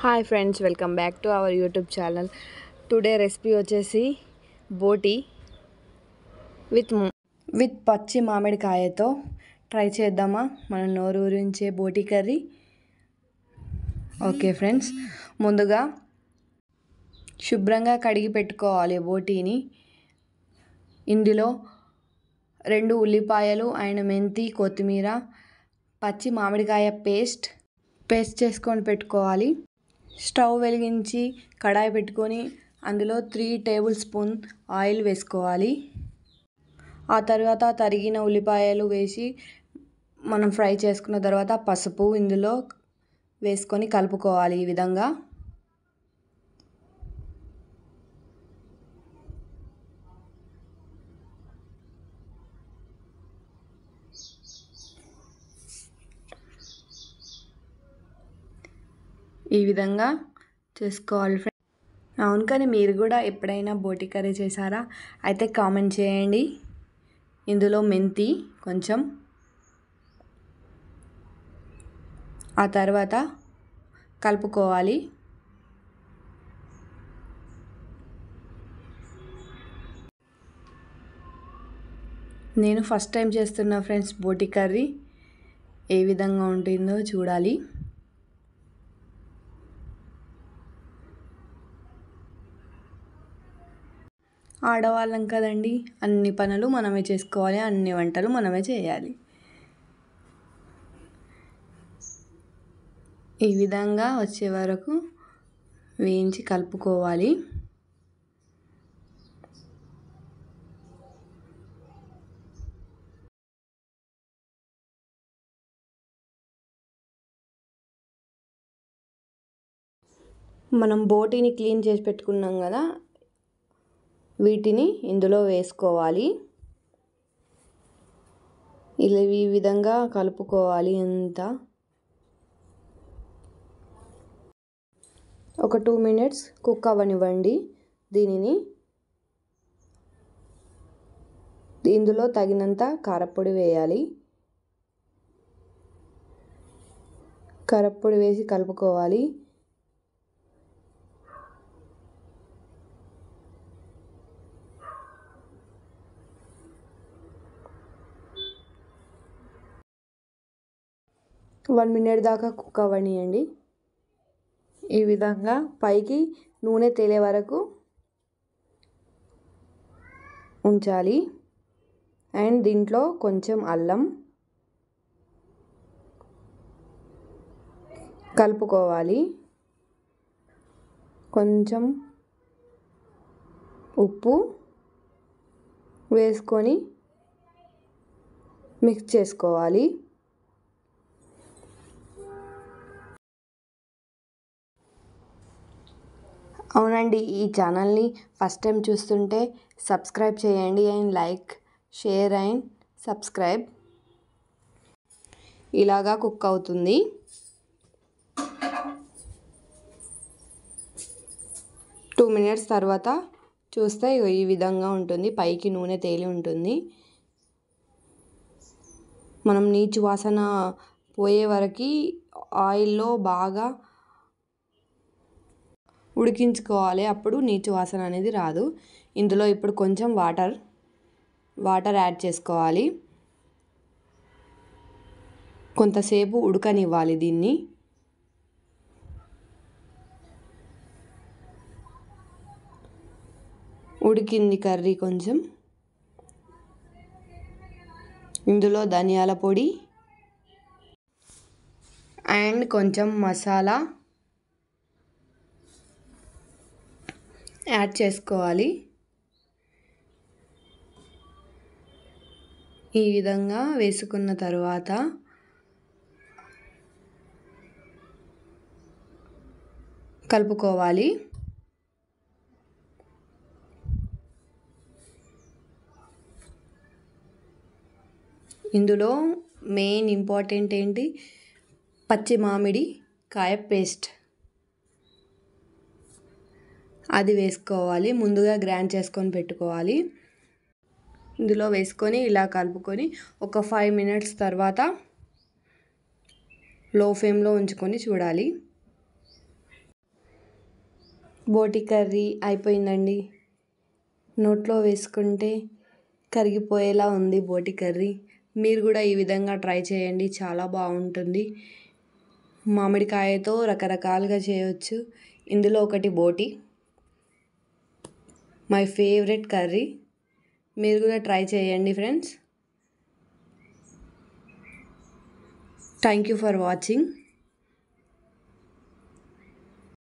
Hi friends, welcome back to our YouTube channel. Today recipe వచ్చేసి బోటి with పచ్చి మామిడికాయతో try చేద్దామా మన నోరూరించే బోటి కర్రీ. ఓకే ఫ్రెండ్స్, ముందుగా శుభ్రంగా కడిగి పెట్టుకోవాలి బోటీని. ఇందులో 2 ఉల్లిపాయలు అండ్ మెంతి, కొత్తిమీర, పచ్చి మామిడికాయ పేస్ట్ చేసుకొని పెట్టుకోవాలి. స్టవ్ వెలిగించి కడాయి పెట్టుకొని అందులో 3 టేబుల్ స్పూన్ ఆయిల్ వేసుకోవాలి. ఆ తర్వాత తరిగిన ఉల్లిపాయలు వేసి మనం ఫ్రై చేసుకున్న తర్వాత పసుపు ఇందులో వేసుకొని కలుపుకోవాలి. ఈ విధంగా చేసుకోవాలి ఫ్రెండ్స్. అవును, కానీ మీరు కూడా ఎప్పుడైనా బోటి కర్రీ చేశారా? అయితే కామెంట్ చేయండి. ఇందులో మెంతి కొంచెం, ఆ తర్వాత కలుపుకోవాలి. నేను ఫస్ట్ టైం చేస్తున్నా ఫ్రెండ్స్ బోటి కర్రీ. ఏ విధంగా ఉంటుందో చూడాలి. ఆడవాళ్ళం కదండి, అన్ని పనులు మనమే చేసుకోవాలి, అన్ని వంటలు మనమే చేయాలి. ఈ విధంగా వచ్చే వరకు వేయించి కలుపుకోవాలి. మనం బోటీని క్లీన్ చేసి పెట్టుకున్నాం కదా, వీటిని ఇందులో వేసుకోవాలి. ఇలా ఈ విధంగా కలుపుకోవాలి. అంతా ఒక 2 మినిట్స్ కుక్ అవ్వనివ్వండి. దీనిని ఇందులో తగినంత కారపొడి వేయాలి. కారపొడి వేసి కలుపుకోవాలి. వన్ మినిట్ దాకా కుక్ అవ్వనియండి. ఈ విధంగా పైకి నూనె తేలే వరకు ఉంచాలి. అండ్ దీంట్లో కొంచెం అల్లం కలుపుకోవాలి. కొంచెం ఉప్పు వేసుకొని మిక్స్ చేసుకోవాలి. అవునండి, ఈ ఛానల్ని ఫస్ట్ టైం చూస్తుంటే సబ్స్క్రైబ్ చేయండి. And like, share and subscribe. ఇలాగా కుక్ అవుతుంది. టూ మినిట్స్ తర్వాత చూస్తే ఈ విధంగా ఉంటుంది. పైకి నూనె తేలి ఉంటుంది. మనం నీచు వాసన పోయే వరకు ఆయిల్లో బాగా ఉడికించుకోవాలి. అప్పుడు నీచు వాసన అనేది రాదు. ఇందులో ఇప్పుడు కొంచెం వాటర్ యాడ్ చేసుకోవాలి. కొంతసేపు ఉడకనివ్వాలి దీన్ని. ఉడికింది కర్రీ కొంచెం. ఇందులో ధనియాల పొడి అండ్ కొంచెం మసాలా యాడ్ చేసుకోవాలి. ఈ విధంగా వేసుకున్న తర్వాత కలుపుకోవాలి. ఇందులో మెయిన్ ఇంపార్టెంట్ ఏంటి, పచ్చి మామిడి కాయ పేస్ట్ అది వేసుకోవాలి. ముందుగా గ్రైండ్ చేసుకొని పెట్టుకోవాలి. ఇందులో వేసుకొని ఇలా కలుపుకొని ఒక 5 మినిట్స్ తర్వాత లో ఫ్లేమ్లో ఉంచుకొని చూడాలి. బోటి కర్రీ అయిపోయిందండి. నోట్లో వేసుకుంటే కరిగిపోయేలా ఉంది బోటి కర్రీ. మీరు కూడా ఈ విధంగా ట్రై చేయండి, చాలా బాగుంటుంది. మామిడికాయతో రకరకాలుగా చేయవచ్చు. ఇందులో ఒకటి బోటి, మై ఫేవరెట్ కర్రీ. మీరు కూడా ట్రై చేయండి friends. Thank you for watching.